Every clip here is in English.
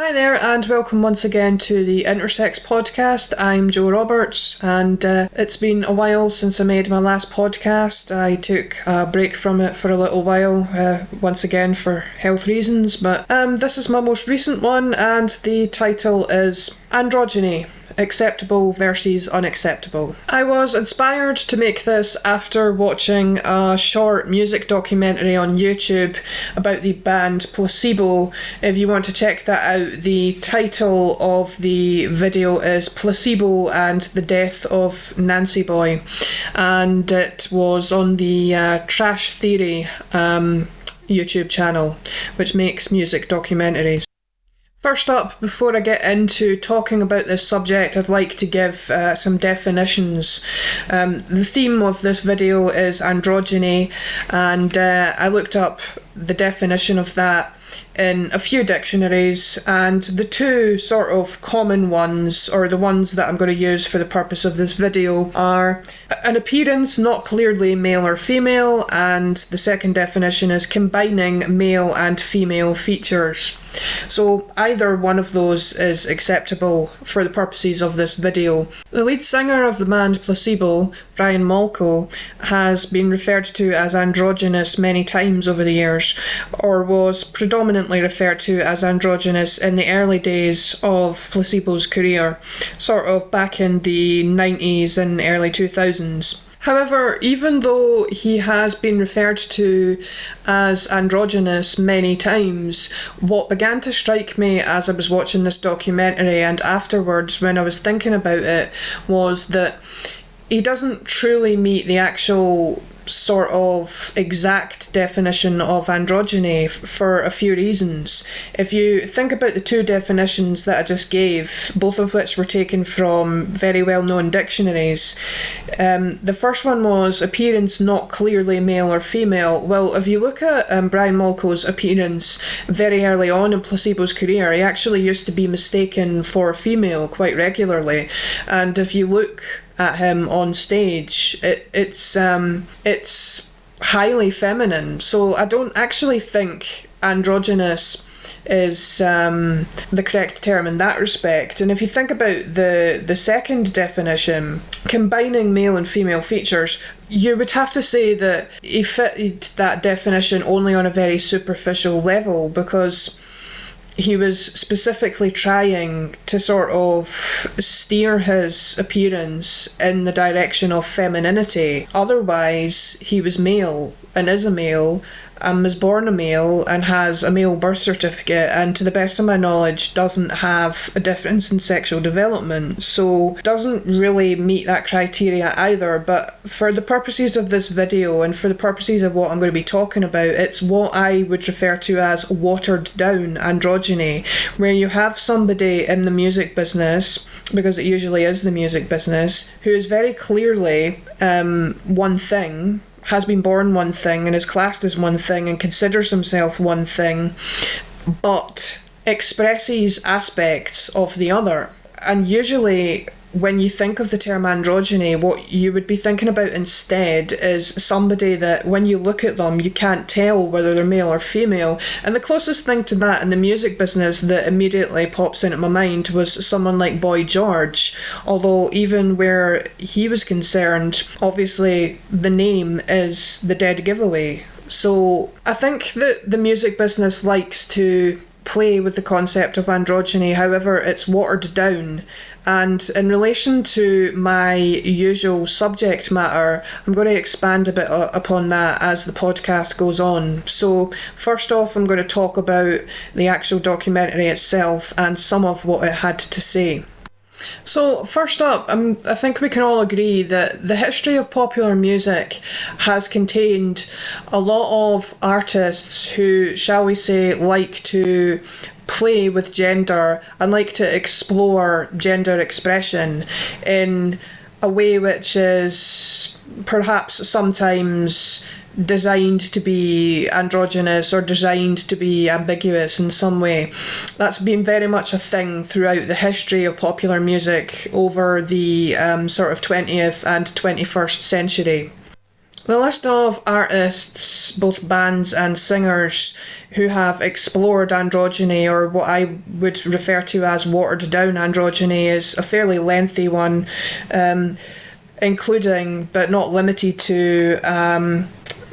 Hi there, and welcome once again to the Intersex Podcast. I'm Joe Roberts, and it's been a while since I made my last podcast. I took a break from it for a little while, once again for health reasons, but this is my most recent one, and the title is Androgyny: Acceptable versus Unacceptable. I was inspired to make this after watching a short music documentary on YouTube about the band Placebo. If you want to check that out, the title of the video is Placebo and the Death of Nancy Boy, and it was on the Trash Theory YouTube channel, which makes music documentaries. First up, before I get into talking about this subject, I'd like to give some definitions. The theme of this video is androgyny, and I looked up the definition of that in a few dictionaries, and the two sort of common ones, or the ones that I'm going to use for the purpose of this video, are an appearance not clearly male or female, and the second definition is combining male and female features. So either one of those is acceptable for the purposes of this video. The lead singer of the band Placebo, Brian Molko, has been referred to as androgynous many times over the years, or was predominantly referred to as androgynous in the early days of Placebo's career, sort of back in the 90s and early 2000s. However, even though he has been referred to as androgynous many times, what began to strike me as I was watching this documentary and afterwards when I was thinking about it was that he doesn't truly meet the actual sort of exact definition of androgyny for a few reasons. If you think about the two definitions that I just gave, both of which were taken from very well-known dictionaries, the first one was appearance not clearly male or female. Well, if you look at Brian Molko's appearance very early on in Placebo's career, he actually used to be mistaken for a female quite regularly, and if you look at him on stage, it's highly feminine. So I don't actually think androgynous is the correct term in that respect. And if you think about the second definition, combining male and female features, you would have to say that he fitted that definition only on a very superficial level, because he was specifically trying to sort of steer his appearance in the direction of femininity. Otherwise, he was male and is a male and was born a male and has a male birth certificate, and to the best of my knowledge doesn't have a difference in sexual development, so doesn't really meet that criteria either. But for the purposes of this video and for the purposes of what I'm going to be talking about, it's what I would refer to as watered down androgyny, where you have somebody in the music business, because it usually is the music business, who is very clearly one thing, has been born one thing and is classed as one thing and considers himself one thing, but expresses aspects of the other. And usually when you think of the term androgyny, what you would be thinking about instead is somebody that when you look at them you can't tell whether they're male or female. And the closest thing to that in the music business that immediately pops into my mind was someone like Boy George, although even where he was concerned, obviously the name is the dead giveaway. So I think that the music business likes to play with the concept of androgyny, however it's watered down. And in relation to my usual subject matter, I'm going to expand a bit upon that as the podcast goes on. So first off, I'm going to talk about the actual documentary itself and some of what it had to say. So first up, I think we can all agree that the history of popular music has contained a lot of artists who, shall we say, like to play with gender and like to explore gender expression in a way which is perhaps sometimes designed to be androgynous or designed to be ambiguous in some way. That's been very much a thing throughout the history of popular music over the sort of 20th and 21st century. The list of artists, both bands and singers, who have explored androgyny, or what I would refer to as watered down androgyny, is a fairly lengthy one, including but not limited to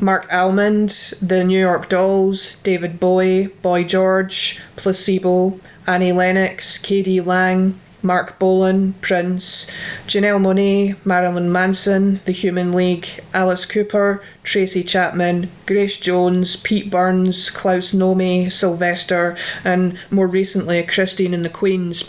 Mark Almond, the New York Dolls, David Bowie, Boy George, Placebo, Annie Lennox, K.D. Lang, Mark Bolan, Prince, Janelle Monáe, Marilyn Manson, The Human League, Alice Cooper, Tracy Chapman, Grace Jones, Pete Burns, Klaus Nomi, Sylvester, and more recently Christine and the Queens.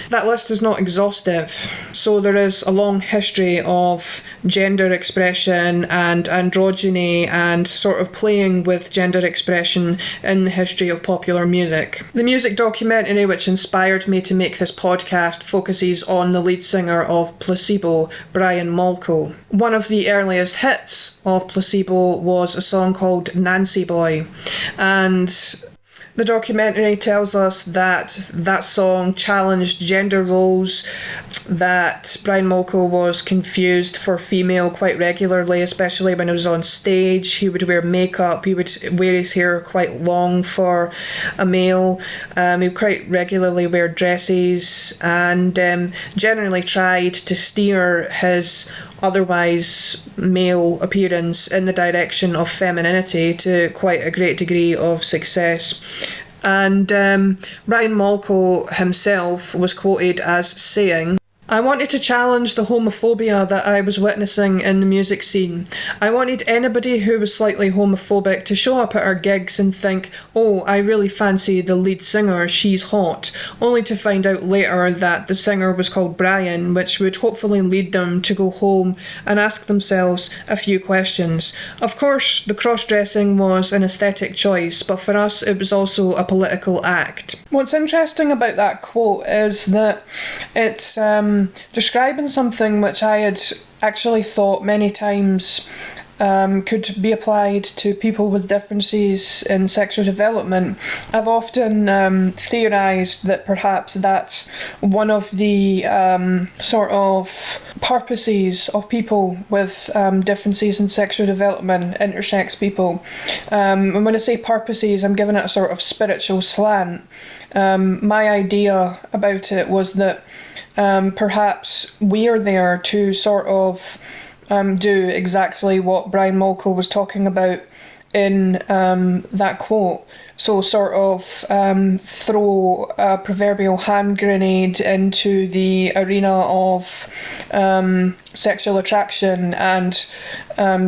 That list is not exhaustive, so there is a long history of gender expression and androgyny and sort of playing with gender expression in the history of popular music. The music documentary which inspired me to make this podcast focuses on the lead singer of Placebo, Brian Molko. One of the earliest hits of Placebo was a song called Nancy Boy, and the documentary tells us that that song challenged gender roles, that Brian Molko was confused for female quite regularly, especially when he was on stage. He would wear makeup, he would wear his hair quite long for a male, he would quite regularly wear dresses, and generally tried to steer his otherwise male appearance in the direction of femininity to quite a great degree of success. And Brian Molko himself was quoted as saying, "I wanted to challenge the homophobia that I was witnessing in the music scene. I wanted anybody who was slightly homophobic to show up at our gigs and think, oh, I really fancy the lead singer, she's hot, only to find out later that the singer was called Brian, which would hopefully lead them to go home and ask themselves a few questions. Of course, the cross-dressing was an aesthetic choice, but for us it was also a political act." What's interesting about that quote is that it's describing something which I had actually thought many times could be applied to people with differences in sexual development. I've often theorised that perhaps that's one of the sort of purposes of people with differences in sexual development, intersex people. And when I say purposes, I'm giving it a sort of spiritual slant. My idea about it was that perhaps we're there to sort of do exactly what Brian Molko was talking about in that quote. So sort of throw a proverbial hand grenade into the arena of sexual attraction and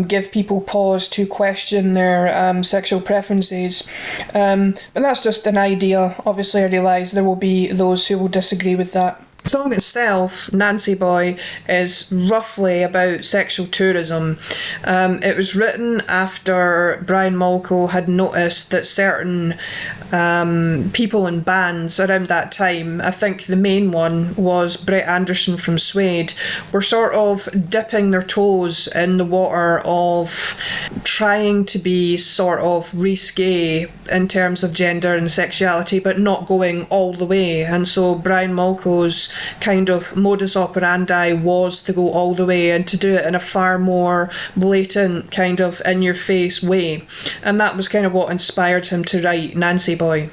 give people pause to question their sexual preferences. But that's just an idea. Obviously I realise there will be those who will disagree with that. The song itself, Nancy Boy, is roughly about sexual tourism. It was written after Brian Molko had noticed that certain people in bands around that time, I think the main one was Brett Anderson from Suede, were sort of dipping their toes in the water of trying to be sort of risque in terms of gender and sexuality, but not going all the way. And so Brian Molko's kind of modus operandi was to go all the way and to do it in a far more blatant kind of in-your-face way. And that was kind of what inspired him to write Nancy Boy.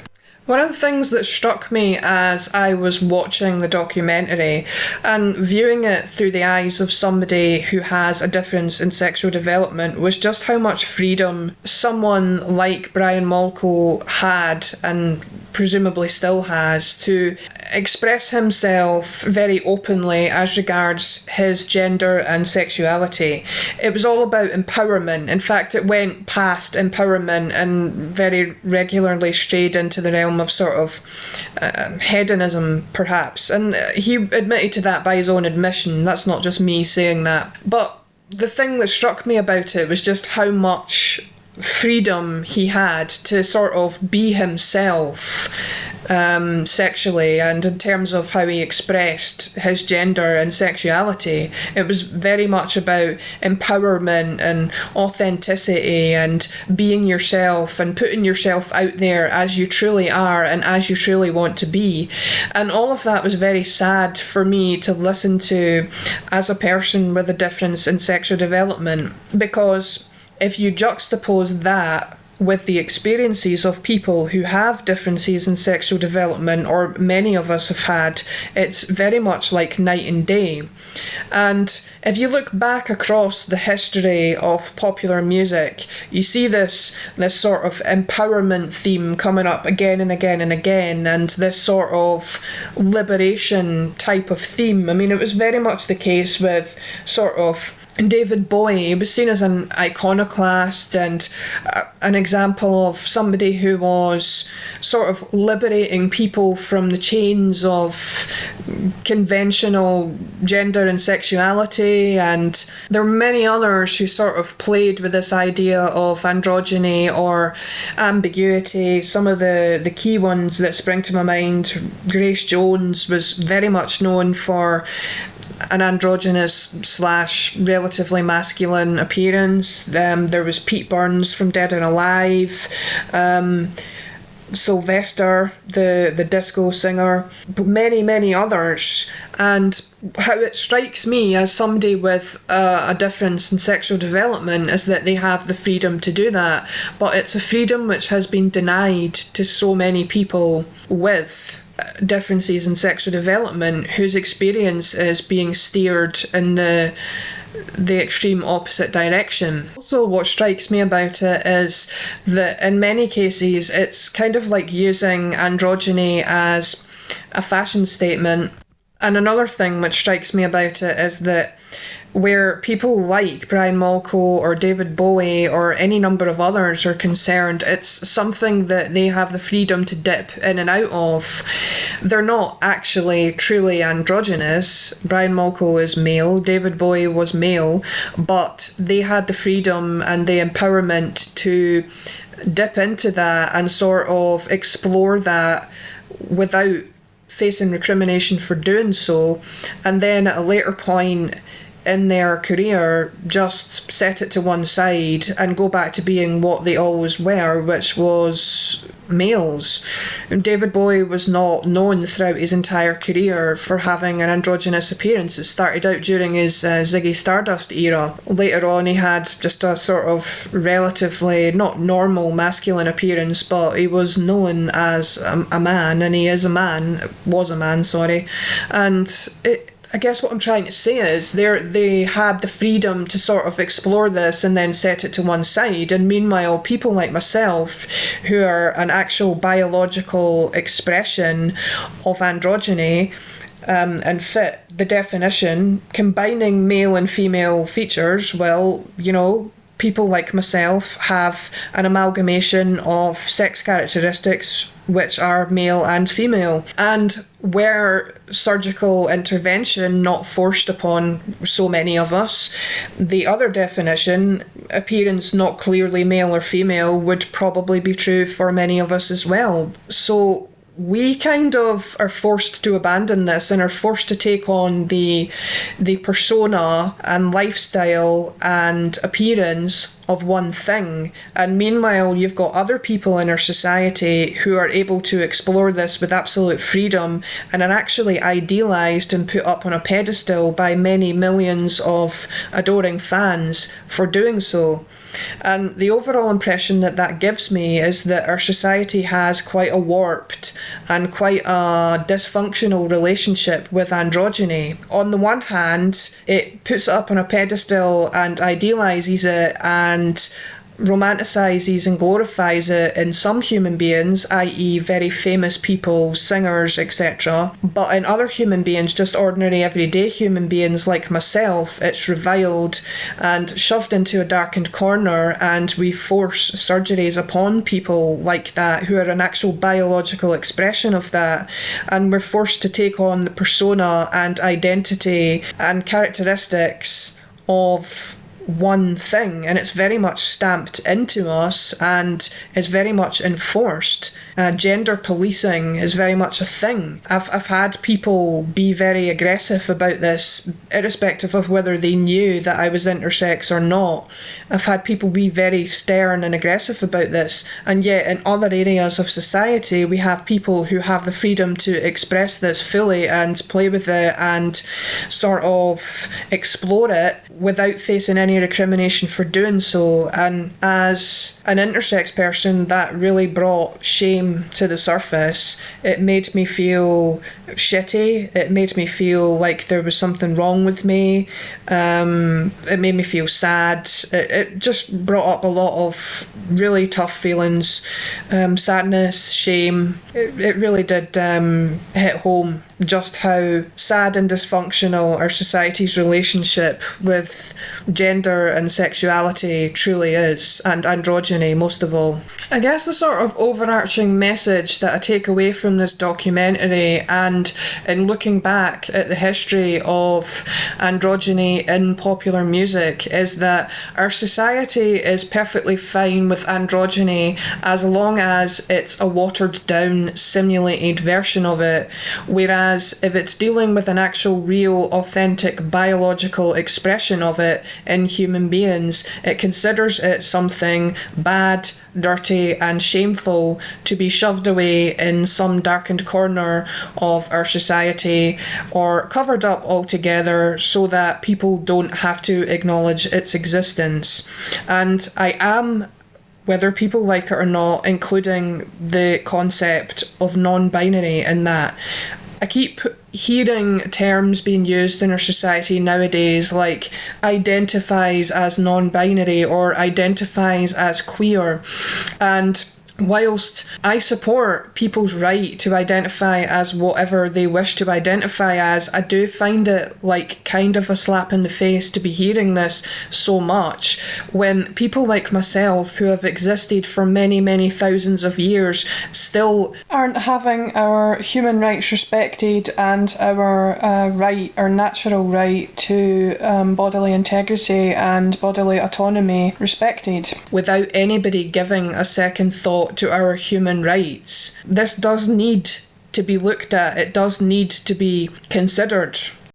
One of the things that struck me as I was watching the documentary and viewing it through the eyes of somebody who has a difference in sexual development was just how much freedom someone like Brian Molko had, and presumably still has, to express himself very openly as regards his gender and sexuality. It was all about empowerment. In fact, it went past empowerment and very regularly strayed into the realm of sort of hedonism, perhaps. And he admitted to that by his own admission. That's not just me saying that. But the thing that struck me about it was just how much freedom he had to sort of be himself sexually, and in terms of how he expressed his gender and sexuality. It was very much about empowerment and authenticity and being yourself and putting yourself out there as you truly are and as you truly want to be. And all of that was very sad for me to listen to as a person with a difference in sexual development, because if you juxtapose that with the experiences of people who have differences in sexual development, or many of us have had, it's very much like night and day. And if you look back across the history of popular music, you see this sort of empowerment theme coming up again and again and again, and this sort of liberation type of theme. I mean, it was very much the case with sort of David Bowie. Was seen as an iconoclast and an example of somebody who was sort of liberating people from the chains of conventional gender and sexuality. And there were many others who sort of played with this idea of androgyny or ambiguity. Some of the key ones that spring to my mind: Grace Jones was very much known for an androgynous / relatively masculine appearance. There was Pete Burns from Dead and Alive, Sylvester, the disco singer, but many others. And how it strikes me as somebody with a difference in sexual development is that they have the freedom to do that, but it's a freedom which has been denied to so many people with differences in sexual development whose experience is being steered in the extreme opposite direction. Also, what strikes me about it is that in many cases it's kind of like using androgyny as a fashion statement. And another thing which strikes me about it is that where people like Brian Molko or David Bowie or any number of others are concerned, it's something that they have the freedom to dip in and out of. They're not actually truly androgynous. Brian Molko is male, David Bowie was male, but they had the freedom and the empowerment to dip into that and sort of explore that without facing recrimination for doing so, and then at a later point in their career just set it to one side and go back to being what they always were, which was males. And David Bowie was not known throughout his entire career for having an androgynous appearance. It started out during his Ziggy Stardust era. Later on he had just a sort of relatively not normal masculine appearance, but he was known as a man, and he is a man, was a man, sorry. And I guess what I'm trying to say is they had the freedom to sort of explore this and then set it to one side. And meanwhile, people like myself, who are an actual biological expression of androgyny and fit the definition, combining male and female features, well, you know, people like myself have an amalgamation of sex characteristics which are male and female. And were surgical intervention not forced upon so many of us, the other definition, appearance not clearly male or female, would probably be true for many of us as well. So we kind of are forced to abandon this and are forced to take on the persona and lifestyle and appearance of one thing. And meanwhile, you've got other people in our society who are able to explore this with absolute freedom and are actually idealised and put up on a pedestal by many millions of adoring fans for doing so. And the overall impression that gives me is that our society has quite a warped and quite a dysfunctional relationship with androgyny. On the one hand, it puts it up on a pedestal and idealises it and romanticises and glorifies it in some human beings, i.e. very famous people, singers, etc. But in other human beings, just ordinary everyday human beings like myself, it's reviled and shoved into a darkened corner, and we force surgeries upon people like that who are an actual biological expression of that, and we're forced to take on the persona and identity and characteristics of one thing, and it's very much stamped into us and is very much enforced. gender policing is very much a thing. I've had people be very aggressive about this, irrespective of whether they knew that I was intersex or not. I've had people be very stern and aggressive about this, and yet in other areas of society we have people who have the freedom to express this fully and play with it and sort of explore it without facing any recrimination for doing so. And as an intersex person, that really brought shame to the surface. It made me feel shitty. It made me feel like there was something wrong with me. It made me feel sad. It just brought up a lot of really tough feelings, sadness, shame. It really did hit home just how sad and dysfunctional our society's relationship with gender and sexuality truly is, and androgyny most of all. I guess the sort of overarching message that I take away from this documentary, and in looking back at the history of androgyny in popular music, is that our society is perfectly fine with androgyny as long as it's a watered down, simulated version of it, whereas if it's dealing with an actual, real, authentic, biological expression of it in human beings, it considers it something bad, dirty and shameful to be shoved away in some darkened corner of our society or covered up altogether so that people don't have to acknowledge its existence. And I am, whether people like it or not, including the concept of non-binary in that. I keep hearing terms being used in our society nowadays like identifies as non-binary or identifies as queer, and whilst I support people's right to identify as whatever they wish to identify as, I do find it like kind of a slap in the face to be hearing this so much when people like myself, who have existed for many, many thousands of years, still aren't having our human rights respected and our natural right to bodily integrity and bodily autonomy respected, without anybody giving a second thought to our human rights. This does need to be looked at. It does need to be considered.